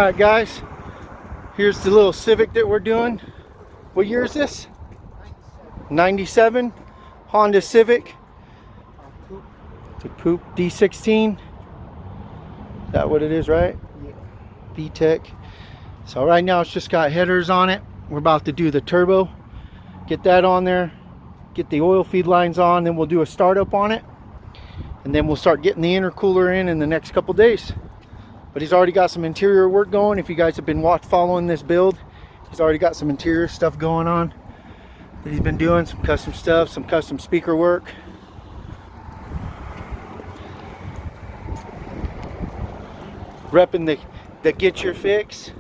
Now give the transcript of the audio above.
Alright guys, here's the little Civic that we're doing. What year is this? 97 Honda Civic. The Coupe D16. Is that what it is, right? Yeah. VTEC. So right now it's just got headers on it. We're about to do the turbo. Get that on there. Get the oil feed lines on. Then we'll do a startup on it. And then we'll start getting the intercooler in the next couple days. But he's already got some interior work going. If you guys have been following this build, he's already got some interior stuff going on that he's been doing. Some custom stuff, some custom speaker work. Repping the Get Your Fix.